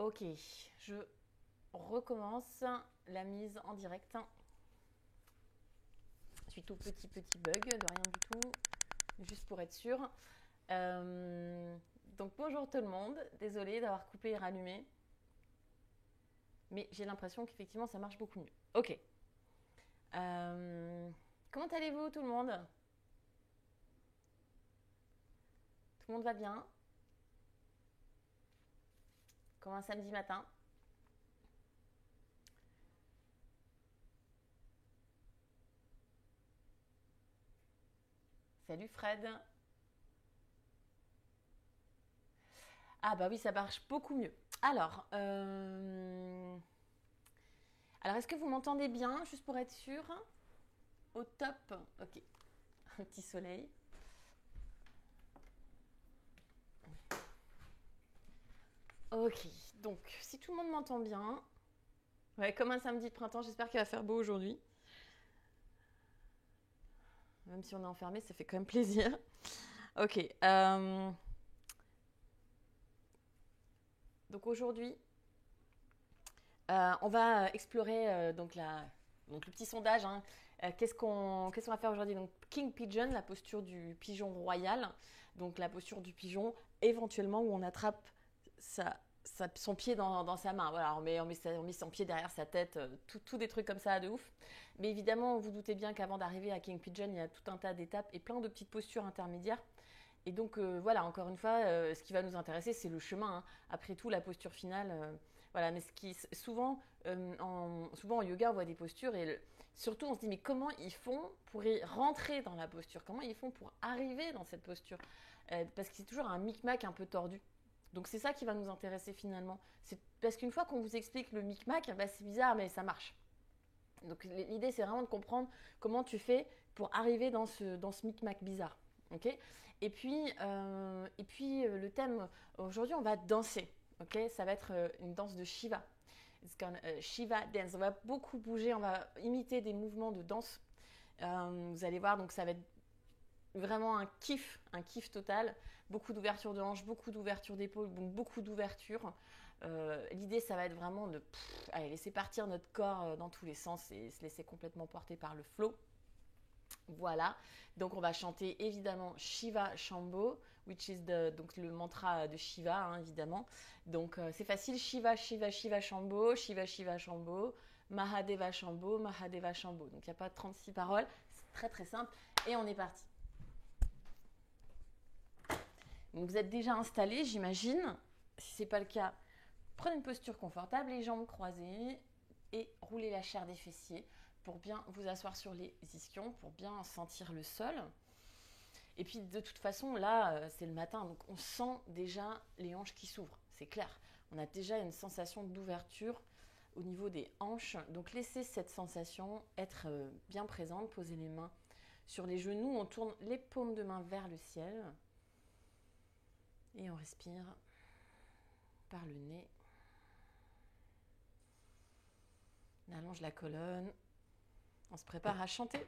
Ok, je recommence la mise en direct. Suite au petit bug, de rien du tout, juste pour être sûr. Donc bonjour tout le monde, désolée d'avoir coupé et rallumé. Mais j'ai l'impression qu'effectivement ça marche beaucoup mieux. Ok. Comment allez-vous tout le monde? Tout le monde va bien? Comme un samedi matin? Salut Fred. Ah bah oui, ça marche beaucoup mieux. Alors est-ce que vous m'entendez bien, juste pour être sûr? Au top. Ok. Un petit soleil. Ok, donc si tout le monde m'entend bien, ouais, comme un samedi de printemps, j'espère qu'il va faire beau aujourd'hui. Même si on est enfermé, ça fait quand même plaisir. Ok, donc aujourd'hui, on va explorer donc le petit sondage. Hein. Qu'est-ce qu'on va faire aujourd'hui? Donc King Pigeon, la posture du pigeon royal, donc la posture du pigeon éventuellement où on attrape son pied dans sa main. Voilà, on met son pied derrière sa tête, tout des trucs comme ça de ouf. Mais évidemment, vous doutez bien qu'avant d'arriver à King Pigeon, il y a tout un tas d'étapes et plein de petites postures intermédiaires. Et donc voilà, encore une fois, ce qui va nous intéresser, c'est le chemin. Hein. Après tout, la posture finale, voilà. Mais souvent en yoga, on voit des postures et surtout on se dit mais comment ils font pour y rentrer dans la posture? Comment ils font pour arriver dans cette posture? Parce que c'est toujours un micmac un peu tordu. Donc c'est ça qui va nous intéresser finalement. C'est parce qu'une fois qu'on vous explique le micmac, bah, c'est bizarre mais ça marche. Donc l'idée c'est vraiment de comprendre comment tu fais pour arriver dans ce micmac bizarre. Ok. Le thème aujourd'hui, on va danser. Ok, ça va être une danse de Shiva. Shiva dance. On va beaucoup bouger, on va imiter des mouvements de danse. Vous allez voir, donc ça va être vraiment un kiff total. Beaucoup d'ouverture de hanches, beaucoup d'ouverture d'épaule, donc beaucoup d'ouverture. L'idée, ça va être vraiment de allez, laisser partir notre corps dans tous les sens et se laisser complètement porter par le flow. Voilà, donc on va chanter évidemment Shiva Shambho, which is donc le mantra de Shiva, hein, évidemment. Donc c'est facile, Shiva, Shiva, Shiva Shambho, Shiva, Shiva Shambho, Mahadeva Shambho, Mahadeva Shambho. Donc il n'y a pas 36 paroles, c'est très très simple et on est parti. Donc vous êtes déjà installé, j'imagine. Si ce n'est pas le cas, prenez une posture confortable, les jambes croisées et roulez la chair des fessiers pour bien vous asseoir sur les ischions, pour bien sentir le sol. Et puis de toute façon, là, c'est le matin, donc on sent déjà les hanches qui s'ouvrent, c'est clair. On a déjà une sensation d'ouverture au niveau des hanches. Donc laissez cette sensation être bien présente, posez les mains sur les genoux, on tourne les paumes de main vers le ciel. Et on respire par le nez. On allonge la colonne. On se prépare à chanter.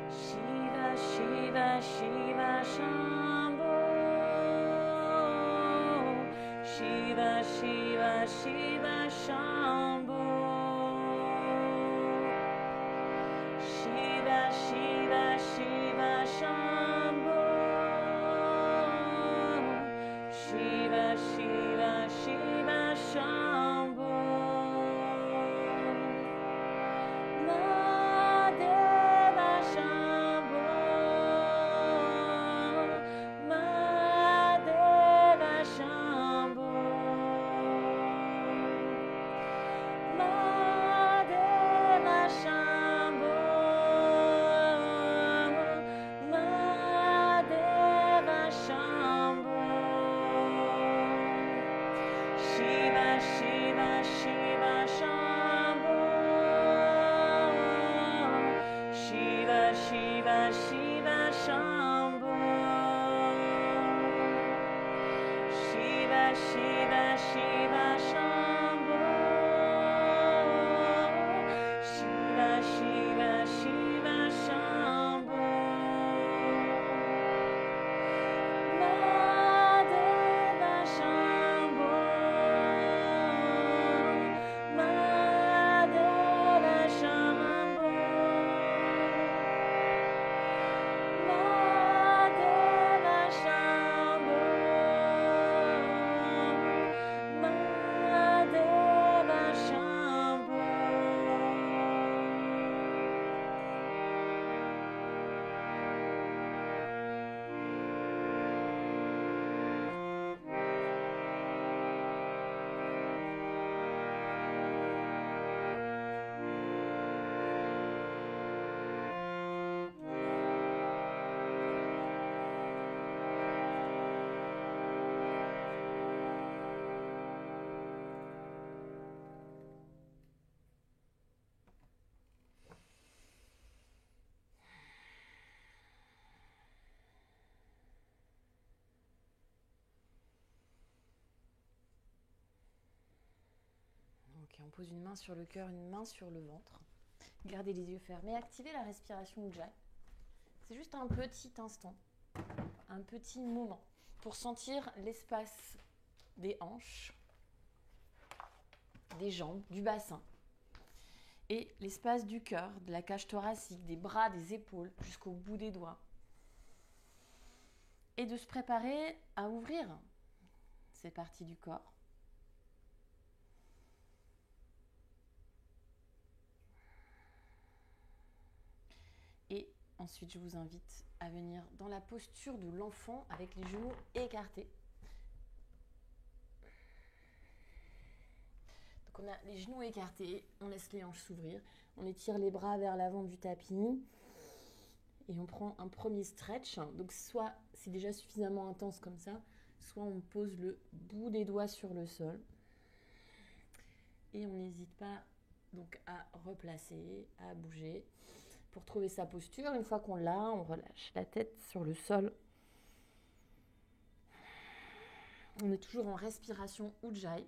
Shiva, Shiva, Shiva, Shambho. Shiva, Shiva, Shiva, Shambho. Shiva, Shiva, Shiva, Shambho. Shiva, Shiva, Shiva, Shambho. Mahadeva Shambho. Mahadeva Shambho. Mahadeva Shambho. Mahadeva Ok, on pose une main sur le cœur, une main sur le ventre. Gardez les yeux fermés. Activez la respiration Ujjayi. C'est juste un petit instant, un petit moment pour sentir l'espace des hanches, des jambes, du bassin et l'espace du cœur, de la cage thoracique, des bras, des épaules jusqu'au bout des doigts. Et de se préparer à ouvrir ces parties du corps. Et ensuite, je vous invite à venir dans la posture de l'enfant avec les genoux écartés. Donc on a les genoux écartés, on laisse les hanches s'ouvrir, on étire les bras vers l'avant du tapis et on prend un premier stretch. Donc soit c'est déjà suffisamment intense comme ça, soit on pose le bout des doigts sur le sol et on n'hésite pas donc à replacer, à bouger. Pour trouver sa posture, une fois qu'on l'a, on relâche la tête sur le sol. On est toujours en respiration Ujjayi.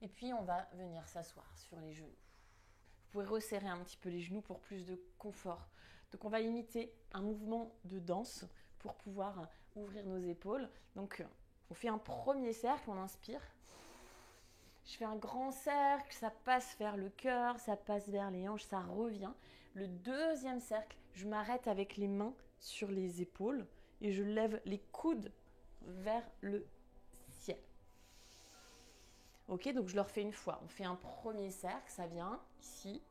Et puis, on va venir s'asseoir sur les genoux. Vous pouvez resserrer un petit peu les genoux pour plus de confort. Donc, on va imiter un mouvement de danse pour pouvoir ouvrir nos épaules. Donc, on fait un premier cercle, on inspire. Je fais un grand cercle, ça passe vers le cœur, ça passe vers les hanches, ça revient. Le deuxième cercle, je m'arrête avec les mains sur les épaules et je lève les coudes vers le ciel. Ok, donc je le refais une fois. On fait un premier cercle, ça vient ici,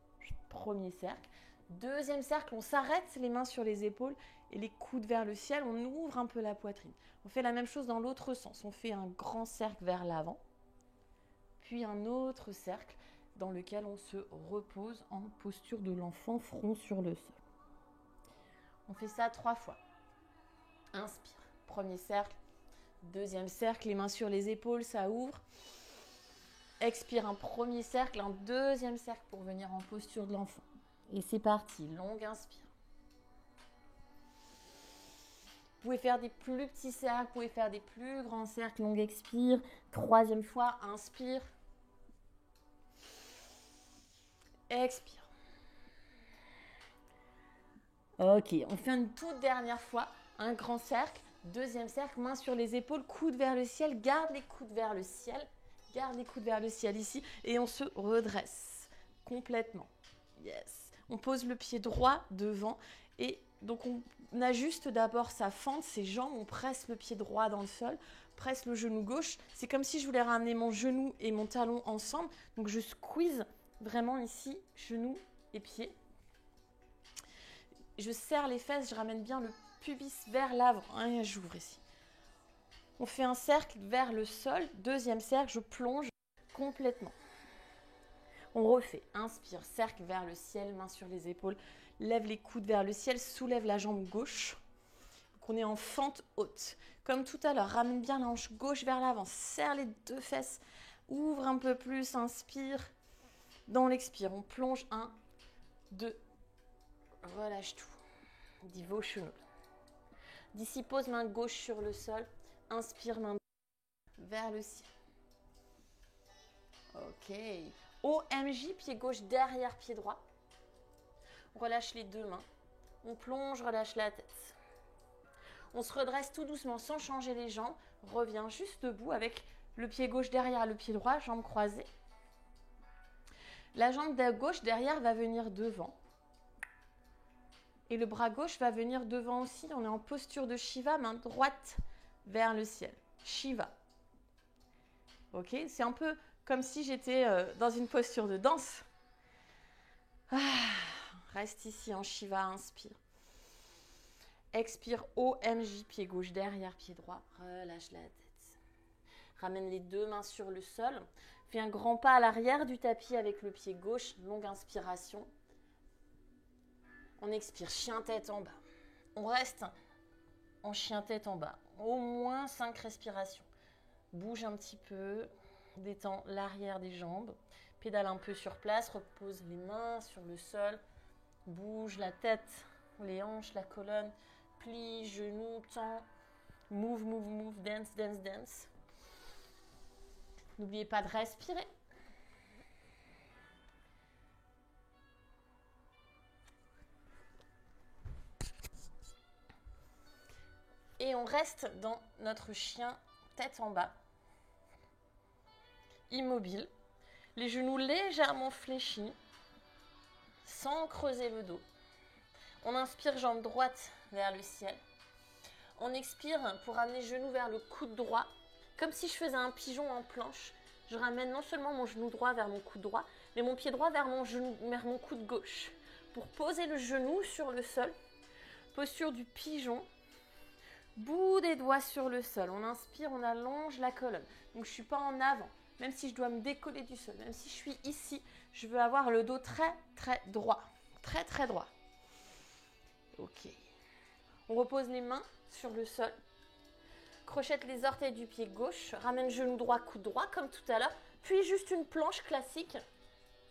premier cercle. Deuxième cercle, on s'arrête les mains sur les épaules et les coudes vers le ciel, on ouvre un peu la poitrine. On fait la même chose dans l'autre sens. On fait un grand cercle vers l'avant, puis un autre cercle dans lequel on se repose en posture de l'enfant, front sur le sol. On fait ça 3 fois. Inspire, premier cercle, deuxième cercle, les mains sur les épaules, ça ouvre. Expire, un premier cercle, un deuxième cercle pour venir en posture de l'enfant. Et c'est parti, longue inspire. Vous pouvez faire des plus petits cercles, vous pouvez faire des plus grands cercles, longue expire. Troisième fois, inspire. Expire. Ok, on fait une toute dernière fois, un grand cercle, deuxième cercle, main sur les épaules, coude vers le ciel, garde les coudes vers le ciel, garde les coudes vers le ciel ici et on se redresse complètement. Yes. On pose le pied droit devant et donc on ajuste d'abord sa fente, ses jambes, on presse le pied droit dans le sol, presse le genou gauche. C'est comme si je voulais ramener mon genou et mon talon ensemble. Donc je squeeze vraiment ici, genou et pied. Je serre les fesses, je ramène bien le pubis vers l'avant. Hein, j'ouvre ici. On fait un cercle vers le sol. Deuxième cercle, je plonge complètement. On refait. Inspire, cercle vers le ciel, main sur les épaules. Lève les coudes vers le ciel, soulève la jambe gauche. Donc on est en fente haute. Comme tout à l'heure, ramène bien la hanche gauche vers l'avant. Serre les deux fesses. Ouvre un peu plus, inspire. Dans l'expire, on plonge. 1, 2, relâche tout. Devotional. D'ici, pose main gauche sur le sol. Inspire, main vers le ciel. Ok. OMJ, pied gauche derrière pied droit. On relâche les deux mains. On plonge, relâche la tête. On se redresse tout doucement sans changer les jambes. Reviens juste debout avec le pied gauche derrière le pied droit, jambes croisées. La jambe gauche derrière va venir devant. Et le bras gauche va venir devant aussi. On est en posture de Shiva, main droite vers le ciel. Shiva. Ok, c'est un peu comme si j'étais dans une posture de danse. Reste ici en Shiva, inspire. Expire, OMJ, pied gauche derrière, pied droit. Relâche la tête. Ramène les deux mains sur le sol. Fais un grand pas à l'arrière du tapis avec le pied gauche. Longue inspiration. On expire, chien tête en bas. On reste en chien tête en bas. Au moins 5 respirations. Bouge un petit peu. Détends l'arrière des jambes. Pédale un peu sur place. Repose les mains sur le sol. Bouge la tête, les hanches, la colonne. plie, genou, tend. Move, move, move, dance, dance, dance. N'oubliez pas de respirer. Et on reste dans notre chien tête en bas, immobile, les genoux légèrement fléchis, sans creuser le dos. On inspire jambe droite vers le ciel. On expire pour amener genou vers le coude droit, comme si je faisais un pigeon en planche. Je ramène non seulement mon genou droit vers mon coude droit, mais mon pied droit vers mon coude gauche. Pour poser le genou sur le sol, posture du pigeon. Bout des doigts sur le sol. On inspire, on allonge la colonne. Donc je ne suis pas en avant, même si je dois me décoller du sol. Même si je suis ici, je veux avoir le dos très, très droit. Très, très droit. Ok. On repose les mains sur le sol. Crochette les orteils du pied gauche. Ramène genou droit, coude droit, comme tout à l'heure. Puis juste une planche classique.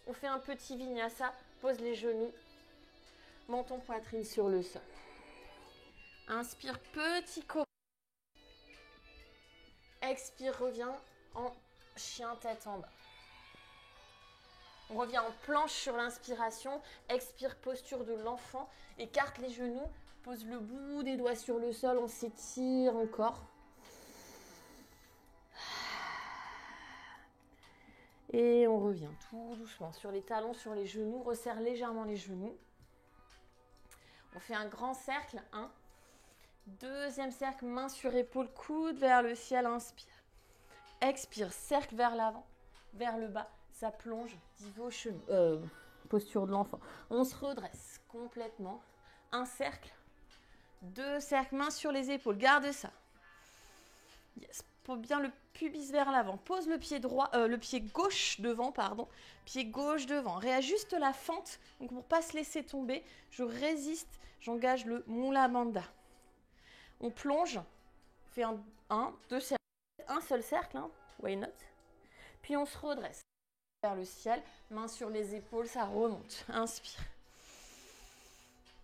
On fait un petit vinyasa. Pose les genoux. Menton, poitrine sur le sol. Inspire, petit cobra. Expire, reviens en chien tête en bas. On revient en planche sur l'inspiration. Expire, posture de l'enfant. Écarte les genoux. Pose le bout des doigts sur le sol. On s'étire encore. Et on revient tout doucement sur les talons, sur les genoux. Resserre légèrement les genoux. On fait un grand cercle. 1. Deuxième cercle, main sur épaule, coude vers le ciel, inspire. Expire, cercle vers l'avant, vers le bas, ça plonge, posture de l'enfant. On se redresse complètement. Un cercle, 2 cercles, main sur les épaules, garde ça. Yes. Pose bien le pubis vers l'avant. Pose le pied droit, le pied gauche devant, pardon. Pied gauche devant. Réajuste la fente. Donc pour ne pas se laisser tomber, je résiste, j'engage le Mula Bandha. On plonge, fait deux cercles, un seul cercle, hein, why not? Puis on se redresse vers le ciel, main sur les épaules, ça remonte. Inspire.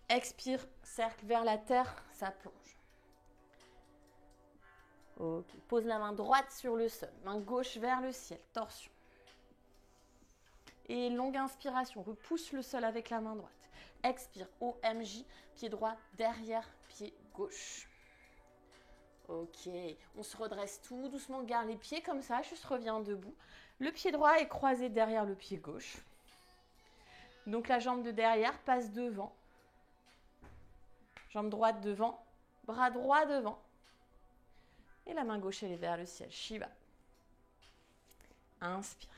Expire, cercle vers la terre, ça plonge. Ok, pose la main droite sur le sol, main gauche vers le ciel, torsion. Et longue inspiration, repousse le sol avec la main droite. Expire, OMJ, pied droit derrière, pied gauche. Ok, on se redresse tout doucement, garde les pieds comme ça, juste reviens debout. Le pied droit est croisé derrière le pied gauche. Donc la jambe de derrière passe devant. Jambe droite devant, bras droit devant. Et la main gauche, elle est vers le ciel, Shiva. Inspire.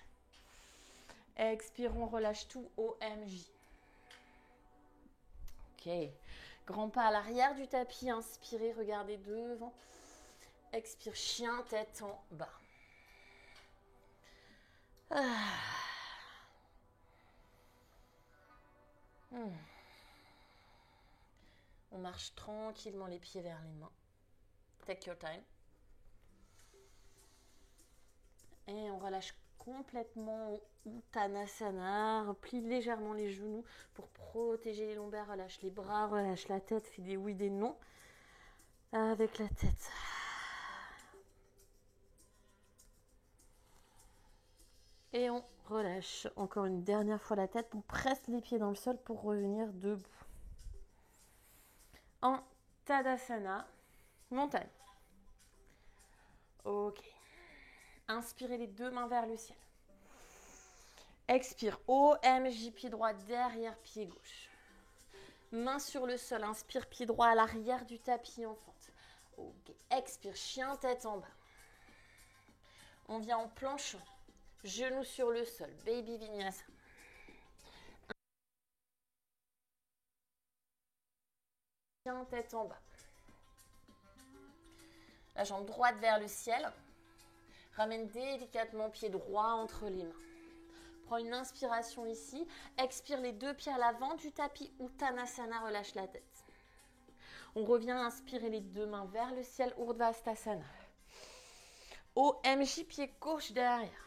Expire, on relâche tout, OMJ. Ok, grand pas à l'arrière du tapis, inspirez, regardez devant. Expire, chien, tête en bas. On marche tranquillement les pieds vers les mains. Take your time. Et on relâche complètement Uttanasana. Replie légèrement les genoux pour protéger les lombaires. Relâche les bras, relâche la tête. Fais des oui, des non avec la tête. Et on relâche encore une dernière fois la tête. On presse les pieds dans le sol pour revenir debout. En Tadasana, montagne. Ok. Inspirez les deux mains vers le ciel. Expire, OMJ, pied droit derrière, pied gauche. Main sur le sol, inspire, pied droit à l'arrière du tapis en fente. Ok. Expire, chien, tête en bas. On vient en planche. Genoux sur le sol, baby vinyasa. Tête en bas. La jambe droite vers le ciel. Ramène délicatement pied droit entre les mains. Prends une inspiration ici. Expire les deux pieds à l'avant du tapis. Uttanasana, relâche la tête. On revient à inspirer les deux mains vers le ciel. Urdhvastasana. OMJ, pied gauche derrière.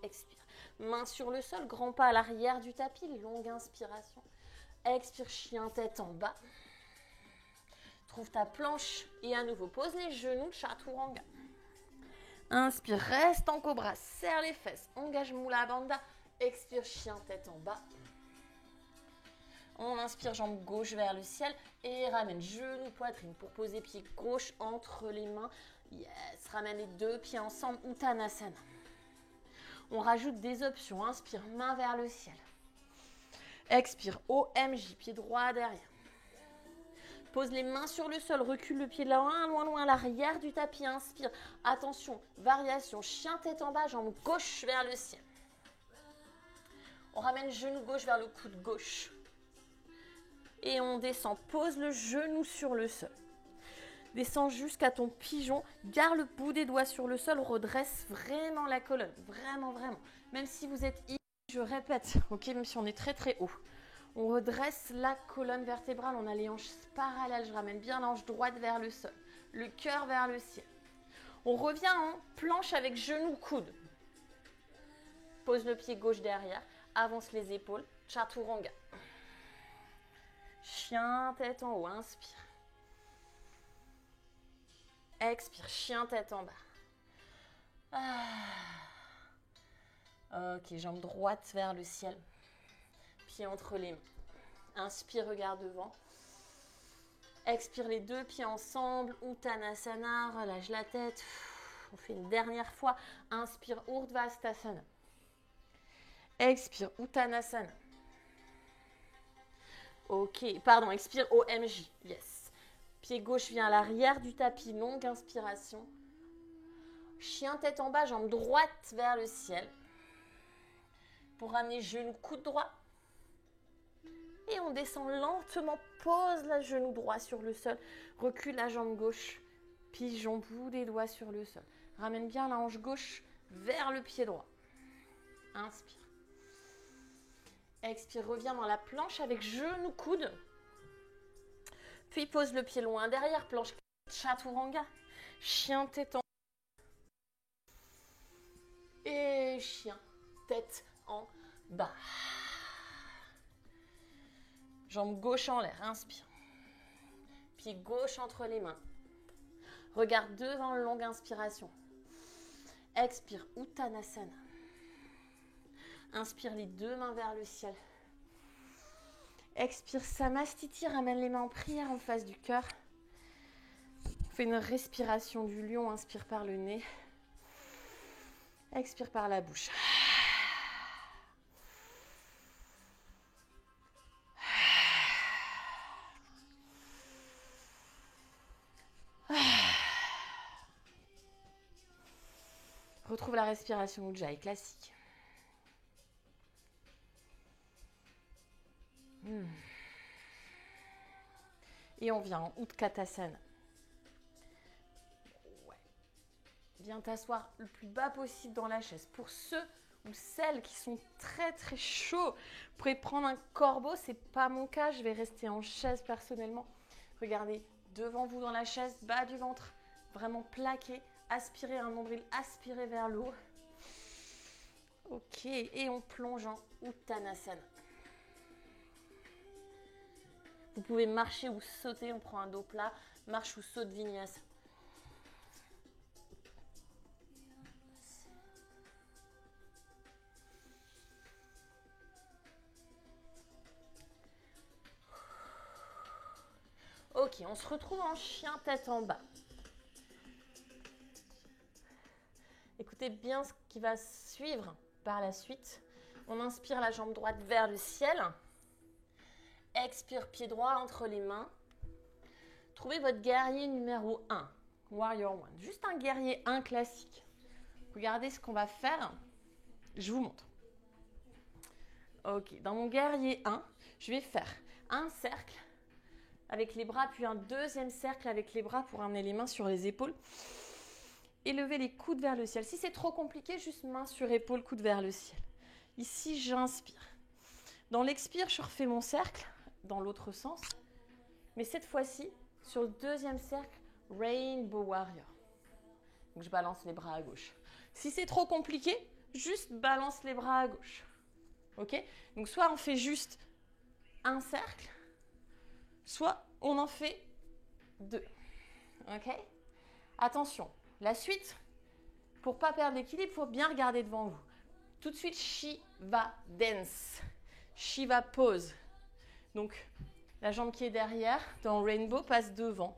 Expire. Main sur le sol, grand pas à l'arrière du tapis, longue inspiration. Expire, chien, tête en bas. Trouve ta planche et à nouveau, pose les genoux, chaturanga. Inspire, reste en cobra, serre les fesses, engage Mula Bandha. Expire, chien, tête en bas. On inspire, jambe gauche vers le ciel et ramène genou, poitrine pour poser pied gauche entre les mains. Yes, ramène les deux pieds ensemble, Uttanasana. On rajoute des options, inspire, main vers le ciel. Expire, OMJ, pied droit derrière. Pose les mains sur le sol, recule le pied de loin, loin, loin à l'arrière du tapis. Inspire, attention, variation, chien tête en bas, jambe gauche vers le ciel. On ramène genou gauche vers le coude gauche. Et on descend, pose le genou sur le sol. Descends jusqu'à ton pigeon, garde le bout des doigts sur le sol, redresse vraiment la colonne, vraiment, vraiment. Même si vous êtes ici, je répète, ok, même si on est très très haut. On redresse la colonne vertébrale, on a les hanches parallèles, je ramène bien l'hanche droite vers le sol, le cœur vers le ciel. On revient en planche avec genou, coude. Pose le pied gauche derrière, avance les épaules, chaturanga. Chien, tête en haut, inspire. Expire, chien, tête en bas. Ok, jambe droite vers le ciel. Pied entre les mains. Inspire, regarde devant. Expire les deux pieds ensemble. Uttanasana, relâche la tête. On fait une dernière fois. Inspire, Urdhvastasana. Expire, Uttanasana. Ok, pardon, expire, OMJ. Yes. Pied gauche vient à l'arrière du tapis, longue inspiration. Chien tête en bas, jambe droite vers le ciel. Pour ramener genou, coude droit. Et on descend lentement, pose le genou droit sur le sol. Recule la jambe gauche, pigeon, bout des doigts sur le sol. Ramène bien la hanche gauche vers le pied droit. Inspire. Expire, reviens dans la planche avec genou, coude. Puis pose le pied loin derrière, planche chaturanga. Chien, tête en bas. Et chien, tête en bas. Jambe gauche en l'air, inspire. Pied gauche entre les mains. Regarde devant, longue inspiration. Expire, Uttanasana. Inspire les deux mains vers le ciel. Expire, Samastiti, ramène les mains en prière en face du cœur. On fait une respiration du lion, inspire par le nez. Expire par la bouche. Retrouve la respiration Ujjayi classique. Et on vient en Utkatasana. Ouais. Viens t'asseoir le plus bas possible dans la chaise. Pour ceux ou celles qui sont très très chauds, vous pouvez prendre un corbeau. C'est pas mon cas, je vais rester en chaise personnellement. Regardez devant vous dans la chaise, bas du ventre, vraiment plaqué. Aspirez un nombril, aspirez vers le haut. Ok, et on plonge en Uttanasana. Vous pouvez marcher ou sauter, on prend un dos plat, marche ou saute vinyasa. Ok, on se retrouve en chien tête en bas. Écoutez bien ce qui va suivre par la suite. On inspire la jambe droite vers le ciel. Expire, pied droit entre les mains. Trouvez votre guerrier numéro 1, Warrior 1. Juste un guerrier 1 classique. Regardez ce qu'on va faire. Je vous montre. Ok, dans mon guerrier 1, je vais faire un cercle avec les bras, puis un deuxième cercle avec les bras pour amener les mains sur les épaules. Et lever les coudes vers le ciel. Si c'est trop compliqué, juste main sur épaule, coude vers le ciel. Ici, j'inspire. Dans l'expire, je refais mon cercle dans l'autre sens. Mais cette fois-ci, sur le deuxième cercle, Rainbow Warrior. Donc, je balance les bras à gauche. Si c'est trop compliqué, juste balance les bras à gauche. Ok? Donc, soit on fait juste un cercle, soit on en fait 2. Ok? Attention, la suite, pour ne pas perdre l'équilibre, il faut bien regarder devant vous. Tout de suite, Shiva Dance. Shiva Pose. Donc, la jambe qui est derrière, dans Rainbow, passe devant.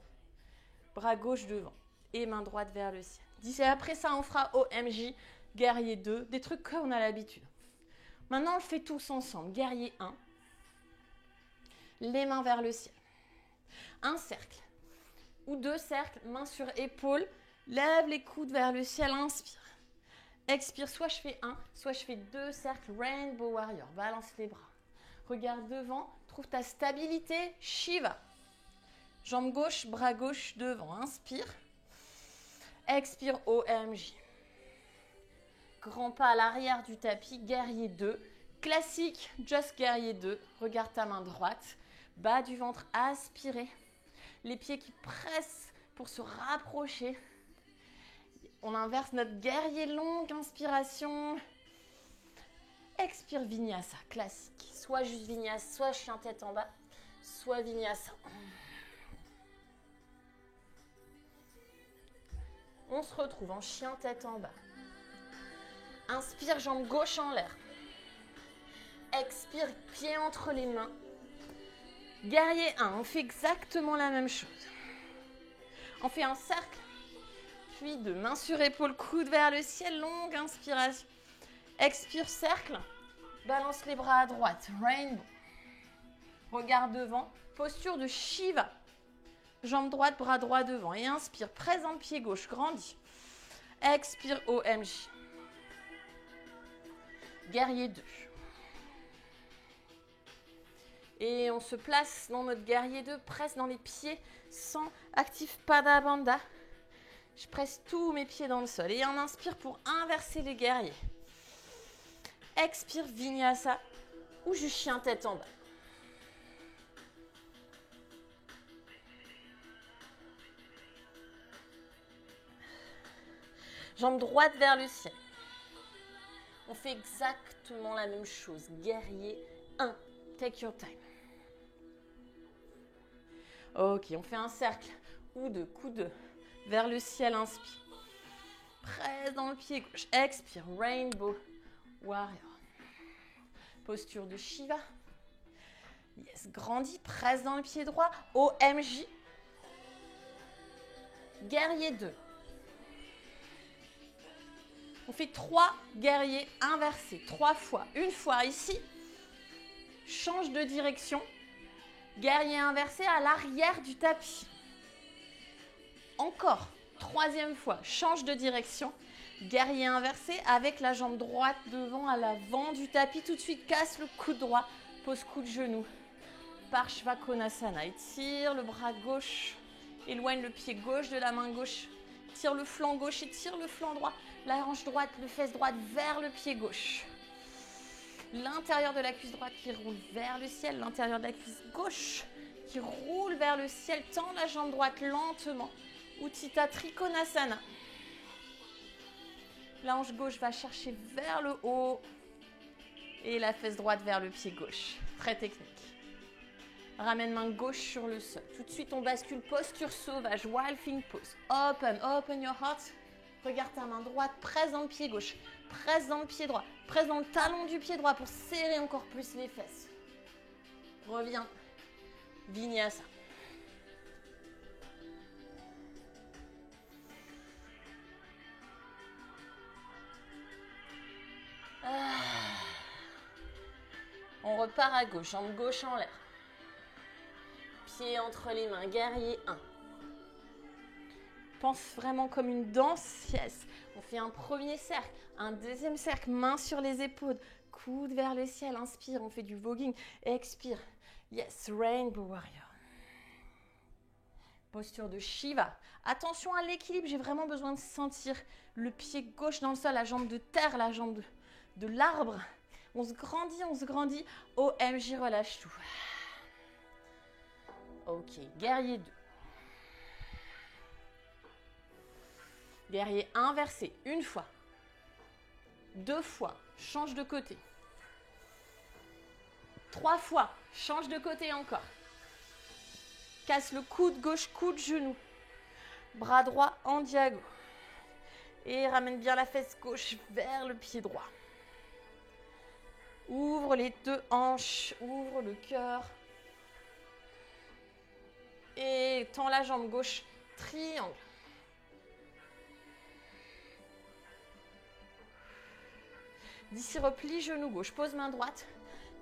Bras gauche devant. Et main droite vers le ciel. Après ça, on fera OMJ, guerrier 2, des trucs qu'on a l'habitude. Maintenant, on le fait tous ensemble. Guerrier 1. Les mains vers le ciel. Un cercle ou 2 cercles, main sur épaule. Lève les coudes vers le ciel, inspire. Expire, soit je fais 1, soit je fais 2 cercles, Rainbow Warrior. Balance les bras. Regarde devant, trouve ta stabilité, Shiva. Jambe gauche, bras gauche devant, inspire. Expire, OMJ. Grand pas à l'arrière du tapis, guerrier 2. Classique, just guerrier 2. Regarde ta main droite. Bas du ventre, aspirez. Les pieds qui pressent pour se rapprocher. On inverse notre guerrier, longue inspiration. Expire, Vinyasa, classique. Soit juste Vinyasa, soit chien tête en bas, soit Vinyasa. On se retrouve en chien tête en bas. Inspire, jambe gauche en l'air. Expire, pied entre les mains. Guerrier 1, on fait exactement la même chose. On fait un cercle, puis 2, main sur épaule, coude vers le ciel, longue inspiration. Expire, cercle, balance les bras à droite, Rainbow. Regarde devant, posture de Shiva. Jambe droite, bras droit devant. Et inspire, présente pied gauche, grandis. Expire, OMJ. Guerrier 2. Et on se place dans notre guerrier 2, presse dans les pieds, sans actif Pada Bandha. Je presse tous mes pieds dans le sol. Et on inspire pour inverser les guerriers. Expire, Vinyasa, ou juste chien tête en bas. Jambe droite vers le ciel. On fait exactement la même chose. Guerrier 1. Take your time. Ok, on fait un cercle ou 2, coude vers le ciel, inspire. Presse dans le pied gauche. Expire, Rainbow Warrior. Posture de Shiva. Yes, grandis, presse dans le pied droit. OMJ. Guerrier 2. On fait 3 guerriers inversés, 3 fois. Une fois ici, change de direction. Guerrier inversé à l'arrière du tapis. Encore, 3e fois, change de direction. Guerrier inversé avec la jambe droite devant à l'avant du tapis. Tout de suite, casse le coude droit, pose coude genou. Parshvakonasana. Étire le bras gauche, éloigne le pied gauche de la main gauche. Tire le flanc gauche et tire le flanc droit. La hanche droite, le fesse droite vers le pied gauche. L'intérieur de la cuisse droite qui roule vers le ciel. L'intérieur de la cuisse gauche qui roule vers le ciel. Tends la jambe droite lentement. Utthita Trikonasana. La hanche gauche va chercher vers le haut. Et la fesse droite vers le pied gauche. Très technique. Ramène main gauche sur le sol. Tout de suite, on bascule posture sauvage. Wildfing pose. Open your heart. Regarde ta main droite, presse dans le pied gauche. Presse dans le pied droit. Presse dans le talon du pied droit pour serrer encore plus les fesses. Reviens. Vinyasa. On repart à gauche, jambe gauche en l'air. Pied entre les mains, guerrier 1. Pense vraiment comme une danse, yes. On fait un premier cercle, un deuxième cercle, main sur les épaules, coude vers le ciel, inspire, on fait du voguing, expire, yes, Rainbow Warrior. Posture de Shiva. Attention à l'équilibre, j'ai vraiment besoin de sentir le pied gauche dans le sol, la jambe de terre, la jambe de l'arbre. On se grandit. OMJ, relâche tout. Ok, guerrier 2. Guerrier inversé, une fois, 2 fois, change de côté. 3 fois, change de côté encore. casse le coude gauche, coude genou. Bras droit en diagonale. Et ramène bien la fesse gauche vers le pied droit. Ouvre les deux hanches, ouvre le cœur. Et tends la jambe gauche, triangle. D'ici, replie genou gauche, pose main droite.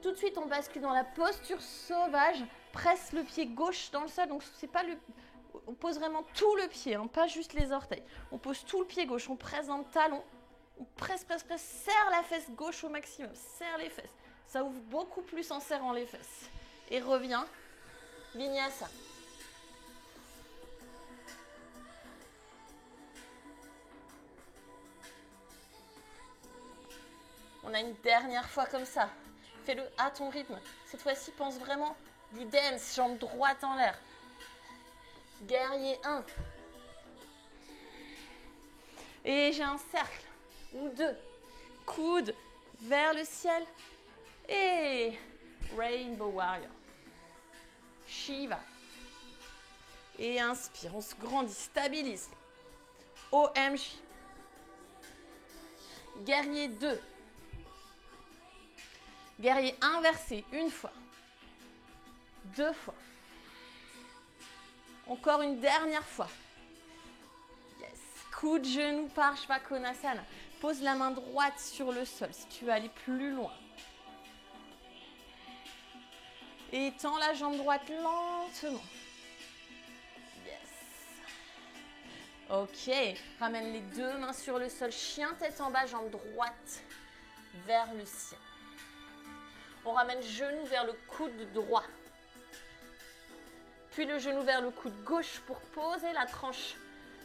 Tout de suite, on bascule dans la posture sauvage. Presse le pied gauche dans le sol. Donc, c'est pas le... On pose vraiment tout le pied, hein, pas juste les orteils. On pose tout le pied gauche, on presse dans le talon. On presse, presse, presse. Serre la fesse gauche au maximum. Serre les fesses. Ça ouvre beaucoup plus en serrant les fesses. Et reviens. Vinyasa. On a une dernière fois comme ça. Fais-le à ton rythme. Cette fois-ci, pense vraiment du dance, jambe droite en l'air. Guerrier 1. Et j'ai un cercle ou deux. Coude vers le ciel. Et Rainbow Warrior. Shiva. Et inspire, on se grandit, stabilise. OMJ. Guerrier 2. Guerrier inversé, une fois. Deux fois. Encore une dernière fois. Yes. Coude, genou, Parshvakonasana. Pose la main droite sur le sol si tu veux aller plus loin. Et tends la jambe droite lentement. Yes. Ok. Ramène les deux mains sur le sol. Chien tête en bas, jambe droite vers le ciel. On ramène genou vers le coude droit. Puis le genou vers le coude gauche pour poser la tranche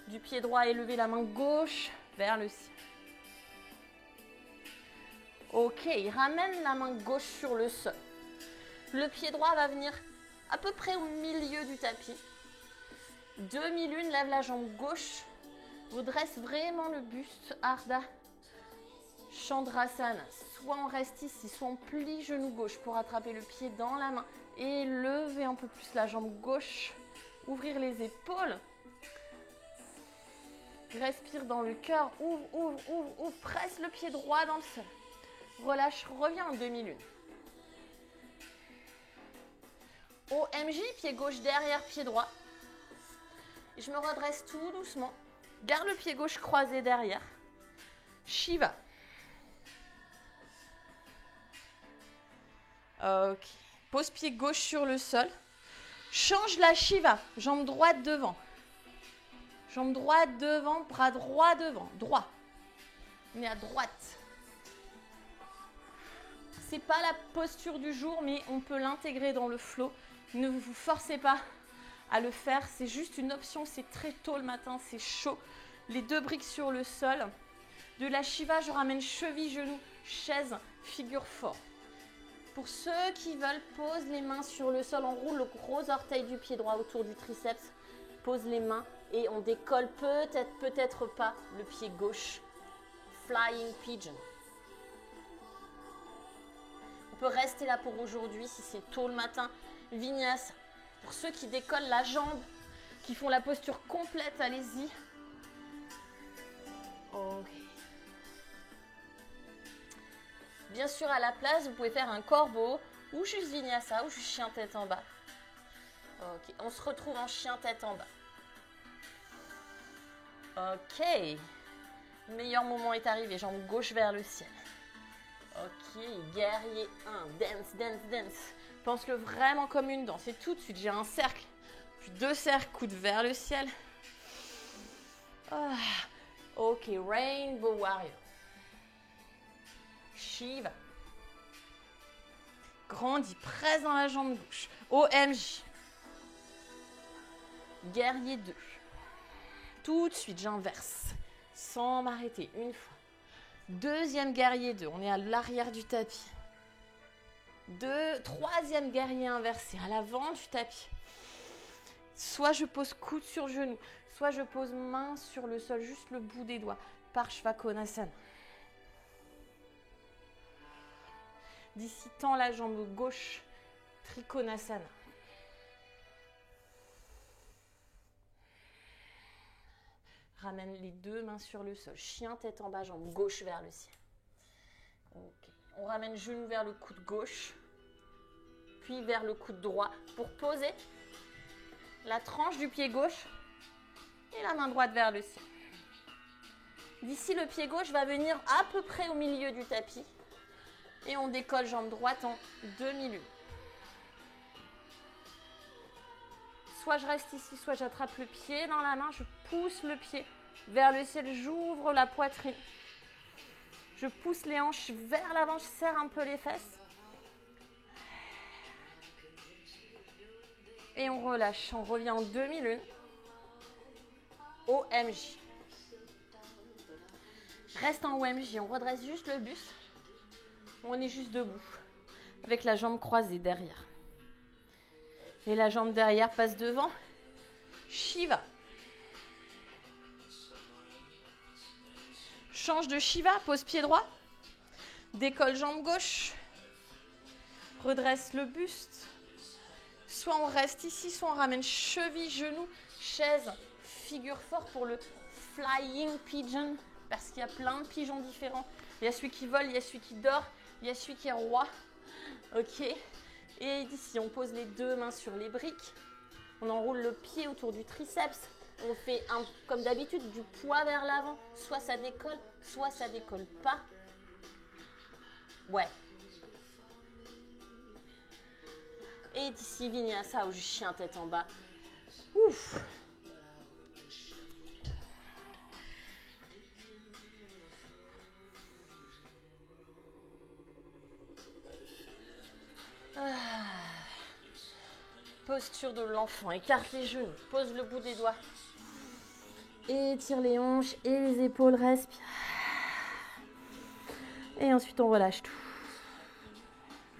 du pied droit et lever la main gauche vers le ciel. Ok, ramène la main gauche sur le sol. Le pied droit va venir à peu près au milieu du tapis. Demi-lune, lève la jambe gauche. Redresse vraiment le buste, Ardha Chandrasana. Soit on reste ici, soit on plie genou gauche pour attraper le pied dans la main. Et lever un peu plus la jambe gauche. Ouvrir les épaules. Respire dans le cœur. Ouvre, ouvre, ouvre, ouvre. Presse le pied droit dans le sol. Relâche, reviens en demi-lune. OMJ, pied gauche derrière, pied droit. Et je me redresse tout doucement. Garde le pied gauche croisé derrière. Shiva. Ok. Pose pied gauche sur le sol. Change la Shiva. Jambe droite devant. Jambe droite devant, bras droit devant. Droit. On est à droite. C'est pas la posture du jour, mais on peut l'intégrer dans le flow. Ne vous forcez pas à le faire. C'est juste une option. C'est très tôt le matin. C'est chaud. Les deux briques sur le sol. De la Shiva, je ramène cheville, genou, chaise, figure fort. Pour ceux qui veulent, pose les mains sur le sol. On roule le gros orteil du pied droit autour du triceps. Pose les mains et on décolle peut-être, peut-être pas le pied gauche. Flying Pigeon. On peut rester là pour aujourd'hui si c'est tôt le matin. Vinyasa. Pour ceux qui décollent la jambe, qui font la posture complète, allez-y. Ok. Bien sûr, à la place, vous pouvez faire un corbeau ou juste vinyasa ou juste chien tête en bas. Ok, on se retrouve en chien tête en bas. Ok. Le meilleur moment est arrivé, jambe gauche vers le ciel. Ok, guerrier 1, dance, dance, dance. Pense-le vraiment comme une danse. Et tout de suite, j'ai un cercle, puis deux cercles, coude vers le ciel. Ah. Ok, Rainbow Warrior. Shiva. Grandis, presse dans la jambe gauche. OMJ. Guerrier 2. Tout de suite, j'inverse. Sans m'arrêter, une fois. Deuxième guerrier 2, on est à l'arrière du tapis. Troisième guerrier inversé, à l'avant du tapis. Soit je pose coude sur genou, soit je pose main sur le sol, juste le bout des doigts. Parshvakonasana. D'ici, tends la jambe gauche, Trikonasana. Ramène les deux mains sur le sol. Chien tête en bas, jambe gauche vers le ciel. Okay. On ramène genou vers le coude gauche, puis vers le coude droit pour poser la tranche du pied gauche et la main droite vers le ciel. D'ici, le pied gauche va venir à peu près au milieu du tapis et on décolle jambe droite en demi-lune. Soit je reste ici, soit j'attrape le pied dans la main, je pousse le pied vers le ciel, j'ouvre la poitrine. Je pousse les hanches vers l'avant, je serre un peu les fesses. Et on relâche, on revient en demi-lune. OMJ. Reste en OMJ, on redresse juste le buste. On est juste debout, avec la jambe croisée derrière. Et la jambe derrière passe devant. Shiva. Change de Shiva, pose pied droit. Décolle jambe gauche. Redresse le buste. Soit on reste ici, soit on ramène cheville, genou, chaise, figure fort pour le flying pigeon. Parce qu'il y a plein de pigeons différents. Il y a celui qui vole, il y a celui qui dort, il y a celui qui est roi. Ok. Et ici, on pose les deux mains sur les briques. On enroule le pied autour du triceps. On fait, comme d'habitude, du poids vers l'avant. Soit ça décolle pas. Ouais. Et d'ici, Vinyasa ou chien tête en bas. Ouf. Posture de l'enfant, écarte les genoux, pose le bout des doigts. Étire les hanches et les épaules, respire. Et ensuite on relâche tout.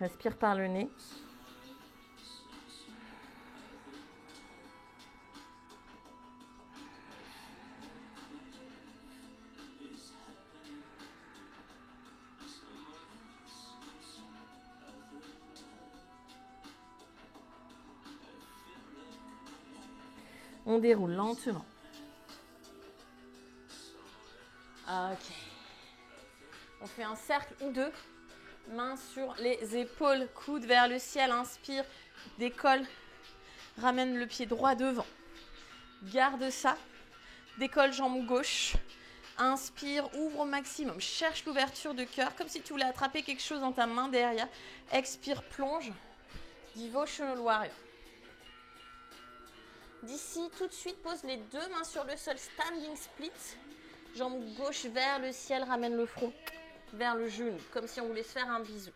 Respire par le nez. On déroule lentement. Ok. On fait un cercle ou deux. Mains sur les épaules, coude vers le ciel. Inspire, décolle. Ramène le pied droit devant. Garde ça. Décolle jambe gauche. Inspire, ouvre au maximum. Cherche l'ouverture de cœur, comme si tu voulais attraper quelque chose dans ta main derrière. Expire, plonge. Devotional Warrior. D'ici, tout de suite, pose les deux mains sur le sol, standing split. Jambe gauche vers le ciel, ramène le front vers le genou, comme si on voulait se faire un bisou.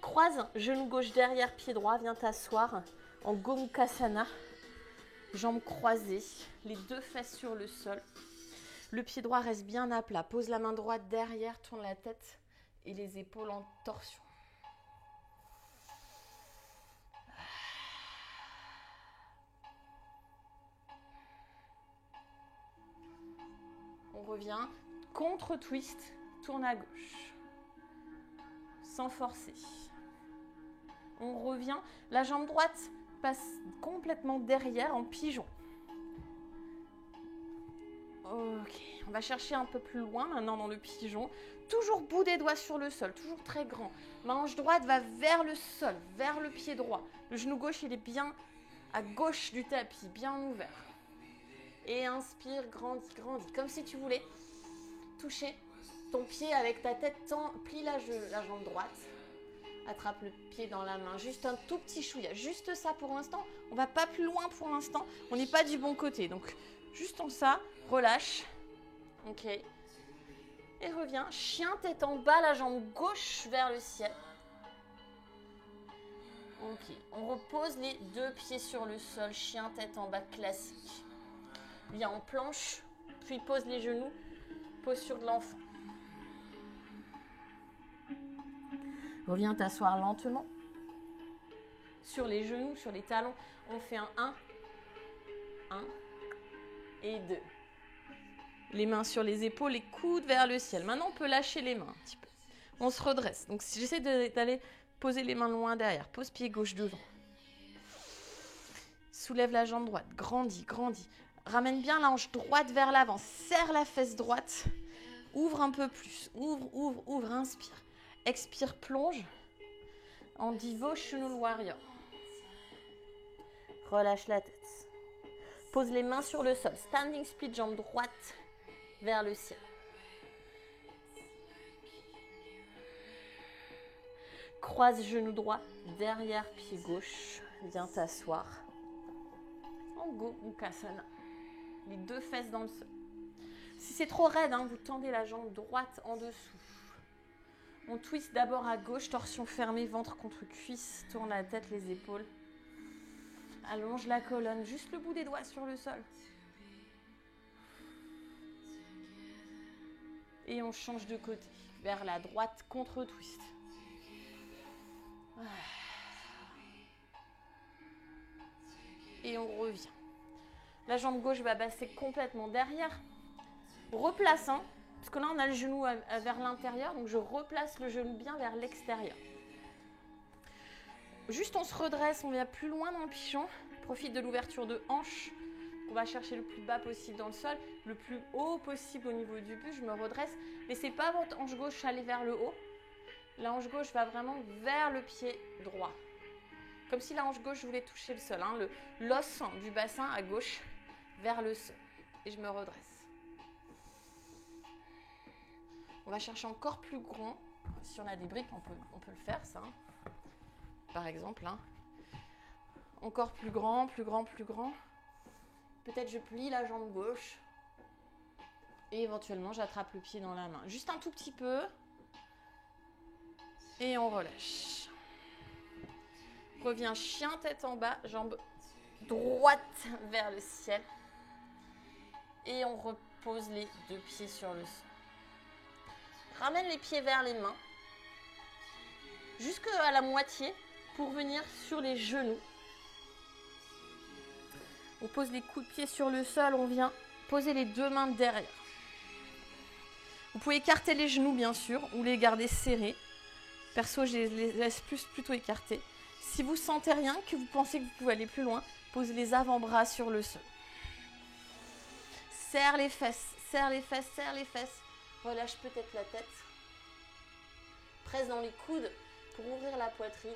Croise, genou gauche derrière, pied droit, viens t'asseoir en Gomukhasana. Jambes croisées, les deux fesses sur le sol. Le pied droit reste bien à plat. Pose la main droite derrière, tourne la tête et les épaules en torsion. On revient, contre-twist, tourne à gauche, sans forcer. On revient, la jambe droite passe complètement derrière en pigeon. Ok, on va chercher un peu plus loin maintenant dans le pigeon. Toujours bout des doigts sur le sol, toujours très grand. Ma hanche droite va vers le sol, vers le pied droit. Le genou gauche, il est bien à gauche du tapis, bien ouvert. Et inspire, grandis, grandis. Comme si tu voulais toucher ton pied avec ta tête. Plie la jambe droite. Attrape le pied dans la main. Juste un tout petit chouïa. Juste ça pour l'instant. On ne va pas plus loin pour l'instant. On n'est pas du bon côté. Donc, juste en ça. Relâche. Ok. Et reviens. Chien tête en bas. La jambe gauche vers le ciel. Ok. On repose les deux pieds sur le sol. Chien tête en bas classique. Viens en planche, puis pose les genoux, posture de l'enfant. Reviens t'asseoir lentement. Sur les genoux, sur les talons, on fait un 1 et 2. Les mains sur les épaules, les coudes vers le ciel. Maintenant, on peut lâcher les mains un petit peu. On se redresse. Donc, si j'essaie d'aller poser les mains loin derrière, pose pied gauche devant. Soulève la jambe droite, grandis, grandis. Ramène bien la hanche droite vers l'avant. Serre la fesse droite. Ouvre un peu plus. Ouvre, ouvre, ouvre. Inspire. Expire, plonge. En Devotional Warrior. Relâche la tête. Pose les mains sur le sol. Standing split, jambe droite vers le ciel. Croise genou droit, derrière pied gauche. Viens t'asseoir. En Gomukhasana. Les deux fesses dans le sol. Si c'est trop raide, vous tendez la jambe droite en dessous. On twist d'abord à gauche, torsion fermée, ventre contre cuisse. Tourne la tête, les épaules. Allonge la colonne, juste le bout des doigts sur le sol. Et on change de côté, vers la droite, contre-twist. Et on revient. La jambe gauche va passer complètement derrière. Replace, parce que là on a le genou vers l'intérieur, donc je replace le genou bien vers l'extérieur. Juste on se redresse, on vient plus loin dans le pigeon. Profite de l'ouverture de hanche. On va chercher le plus bas possible dans le sol, le plus haut possible au niveau du buste. Je me redresse. Laissez pas votre hanche gauche aller vers le haut. La hanche gauche va vraiment vers le pied droit. Comme si la hanche gauche voulait toucher le sol. L'os du bassin à gauche vers le sol. Et je me redresse. On va chercher encore plus grand. Si on a des briques, on peut le faire, ça. Par exemple. Encore plus grand, plus grand, plus grand. Peut-être je plie la jambe gauche. Et éventuellement, j'attrape le pied dans la main. Juste un tout petit peu. Et on relâche. Reviens chien tête en bas, jambe droite vers le ciel. Et on repose les deux pieds sur le sol. Ramène les pieds vers les mains. Jusqu'à la moitié pour venir sur les genoux. On pose les coups de pied sur le sol, on vient poser les deux mains derrière. Vous pouvez écarter les genoux bien sûr ou les garder serrés. Perso, je les laisse plutôt écartés. Si vous sentez rien, que vous pensez que vous pouvez aller plus loin, posez les avant-bras sur le sol. Serre les fesses, serre les fesses, serre les fesses. Relâche peut-être la tête. Presse dans les coudes pour ouvrir la poitrine.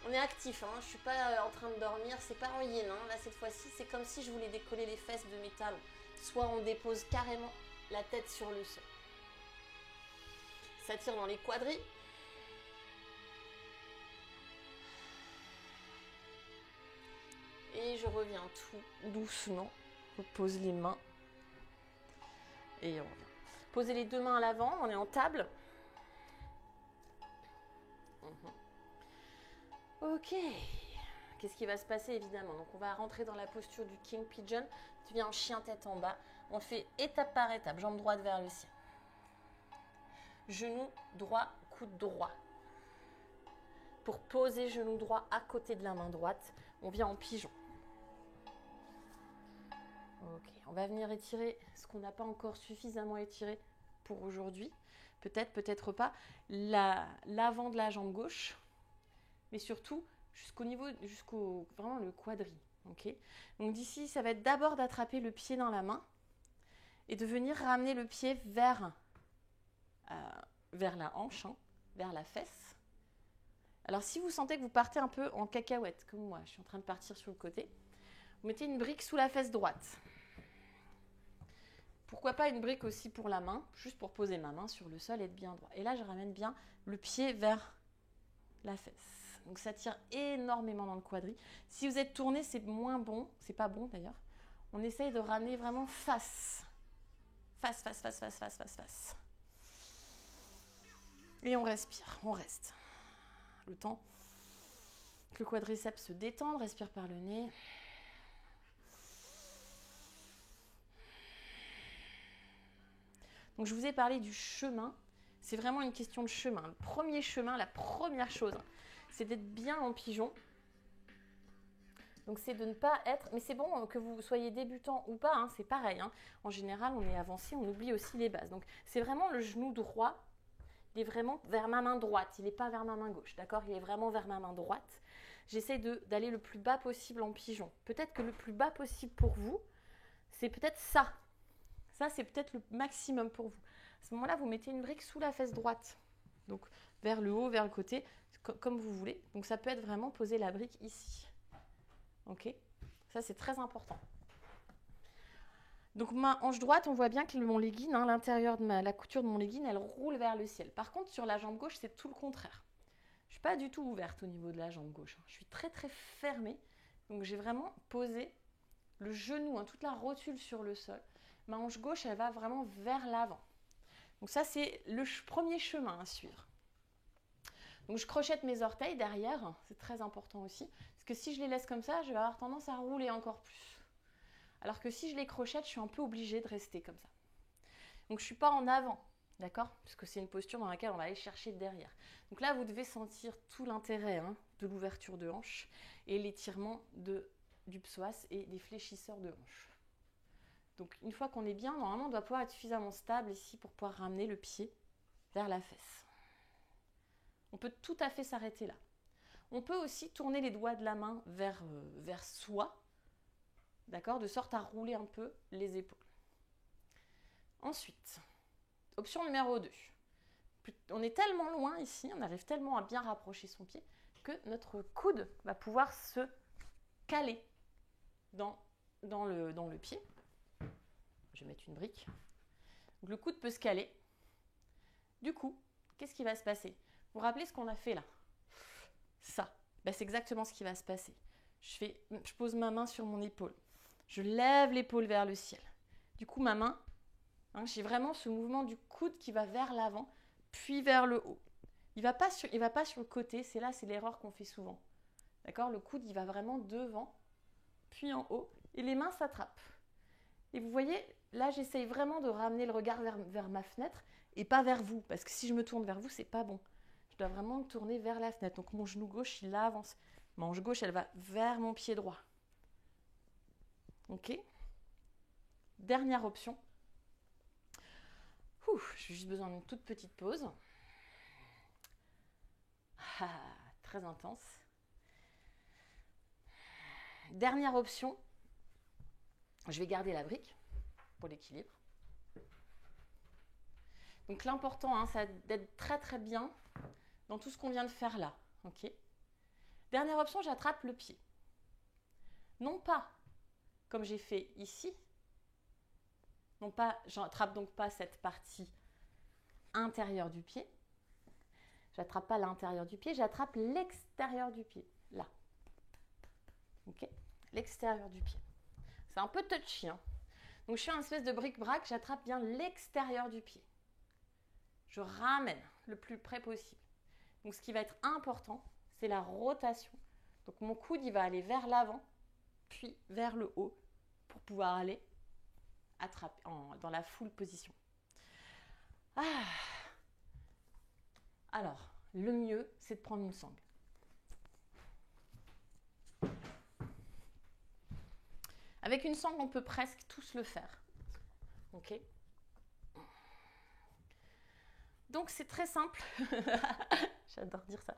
On est actif, je ne suis pas en train de dormir, c'est pas en yin. Là, cette fois-ci, c'est comme si je voulais décoller les fesses de mes talons. Soit on dépose carrément la tête sur le sol. S'attire dans les quadris. Et je reviens tout doucement. Repose les mains. Et on revient. Posez les deux mains à l'avant, on est en table. Ok. Qu'est-ce qui va se passer évidemment? Donc on va rentrer dans la posture du King Pigeon. Tu viens en chien tête en bas. On fait étape par étape. Jambe droite vers le ciel. Genou droit, coude droit. Pour poser genou droit à côté de la main droite, on vient en pigeon. Ok, on va venir étirer ce qu'on n'a pas encore suffisamment étiré pour aujourd'hui. Peut-être, peut-être pas. L'avant de la jambe gauche, mais surtout jusqu'au vraiment le quadri. Okay. Donc d'ici, ça va être d'abord d'attraper le pied dans la main et de venir ramener le pied vers la hanche, vers la fesse. Alors si vous sentez que vous partez un peu en cacahuète, comme moi, je suis en train de partir sur le côté, vous mettez une brique sous la fesse droite. Pourquoi pas une brique aussi pour la main, juste pour poser ma main sur le sol et être bien droit. Et là, je ramène bien le pied vers la fesse. Donc ça tire énormément dans le quadri. Si vous êtes tourné, c'est moins bon, c'est pas bon d'ailleurs. On essaye de ramener vraiment face. Face, face, face, face, face, face, face. Et on respire, on reste. Le temps que le quadriceps se détende, respire par le nez. Donc je vous ai parlé du chemin, c'est vraiment une question de chemin. Le premier chemin, la première chose, c'est d'être bien en pigeon. Donc c'est de ne pas être, mais c'est bon que vous soyez débutant ou pas, c'est pareil. En général, on est avancé, on oublie aussi les bases. Donc c'est vraiment le genou droit, il est vraiment vers ma main droite, il n'est pas vers ma main gauche, d'accord? Il est vraiment vers ma main droite. J'essaie d'aller le plus bas possible en pigeon. Peut-être que le plus bas possible pour vous, c'est peut-être ça. Ça, c'est peut-être le maximum pour vous. À ce moment-là, vous mettez une brique sous la fesse droite. Donc, vers le haut, vers le côté, comme vous voulez. Donc, ça peut être vraiment poser la brique ici. Ok? Ça, c'est très important. Donc, ma hanche droite, on voit bien que mon legging, hein, l'intérieur de la couture de mon legging, elle roule vers le ciel. Par contre, sur la jambe gauche, c'est tout le contraire. Je ne suis pas du tout ouverte au niveau de la jambe gauche. Je suis très, très fermée. Donc, j'ai vraiment posé le genou, hein, toute la rotule sur le sol. Ma hanche gauche, elle va vraiment vers l'avant. Donc ça, c'est le premier chemin à suivre. Donc je crochette mes orteils derrière, c'est très important aussi, parce que si je les laisse comme ça, je vais avoir tendance à rouler encore plus. Alors que si je les crochette, je suis un peu obligée de rester comme ça. Donc je ne suis pas en avant, d'accord? Parce que c'est une posture dans laquelle on va aller chercher derrière. Donc là, vous devez sentir tout l'intérêt, hein, de l'ouverture de hanche et l'étirement du psoas et des fléchisseurs de hanche. Donc une fois qu'on est bien, normalement on doit pouvoir être suffisamment stable ici pour pouvoir ramener le pied vers la fesse. On peut tout à fait s'arrêter là. On peut aussi tourner les doigts de la main vers soi, d'accord, de sorte à rouler un peu les épaules. Ensuite, option numéro 2. On est tellement loin ici, on arrive tellement à bien rapprocher son pied que notre coude va pouvoir se caler dans le pied. Je vais mettre une brique. Donc le coude peut se caler. Du coup, qu'est-ce qui va se passer? Vous vous rappelez ce qu'on a fait là? Ça, c'est exactement ce qui va se passer. Je pose ma main sur mon épaule. Je lève l'épaule vers le ciel. Du coup, ma main, hein, j'ai vraiment ce mouvement du coude qui va vers l'avant, puis vers le haut. Il va pas sur le côté, c'est l'erreur qu'on fait souvent. D'accord? Le coude, il va vraiment devant, puis en haut, et les mains s'attrapent. Et vous voyez, là, j'essaye vraiment de ramener le regard vers ma fenêtre et pas vers vous. Parce que si je me tourne vers vous, c'est pas bon. Je dois vraiment me tourner vers la fenêtre. Donc, mon genou gauche, il avance. Ma hanche gauche, elle va vers mon pied droit. Ok? Dernière option. J'ai juste besoin d'une toute petite pause. Très intense. Dernière option. Je vais garder la brique pour l'équilibre. Donc l'important, hein, c'est d'être très très bien dans tout ce qu'on vient de faire là. Ok. Dernière option, j'attrape le pied. Non pas comme j'ai fait ici. Non pas, j'attrape donc pas cette partie intérieure du pied. J'attrape pas l'intérieur du pied, j'attrape l'extérieur du pied. Là. Ok. L'extérieur du pied. C'est un peu touchy, hein. Donc je fais un espèce de bric-brac, j'attrape bien l'extérieur du pied. Je ramène le plus près possible. Donc ce qui va être important, c'est la rotation. Donc mon coude, il va aller vers l'avant, puis vers le haut, pour pouvoir aller attraper dans la full position. Alors, le mieux, c'est de prendre une sangle. Avec une sangle, on peut presque tous le faire. Ok? Donc, c'est très simple. J'adore dire ça.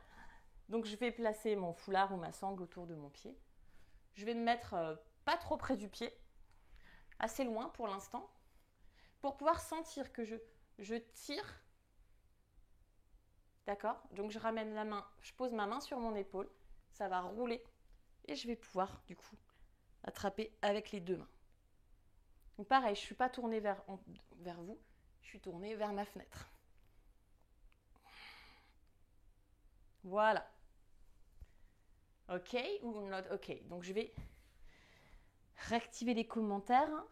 Donc, je vais placer mon foulard ou ma sangle autour de mon pied. Je vais me mettre pas trop près du pied, assez loin pour l'instant, pour pouvoir sentir que je tire. D'accord? Donc, je ramène la main, je pose ma main sur mon épaule. Ça va rouler et je vais pouvoir, du coup, attraper avec les deux mains. Donc pareil, je ne suis pas tournée vers vous, je suis tournée vers ma fenêtre. Voilà. OK ou not OK. Donc je vais réactiver les commentaires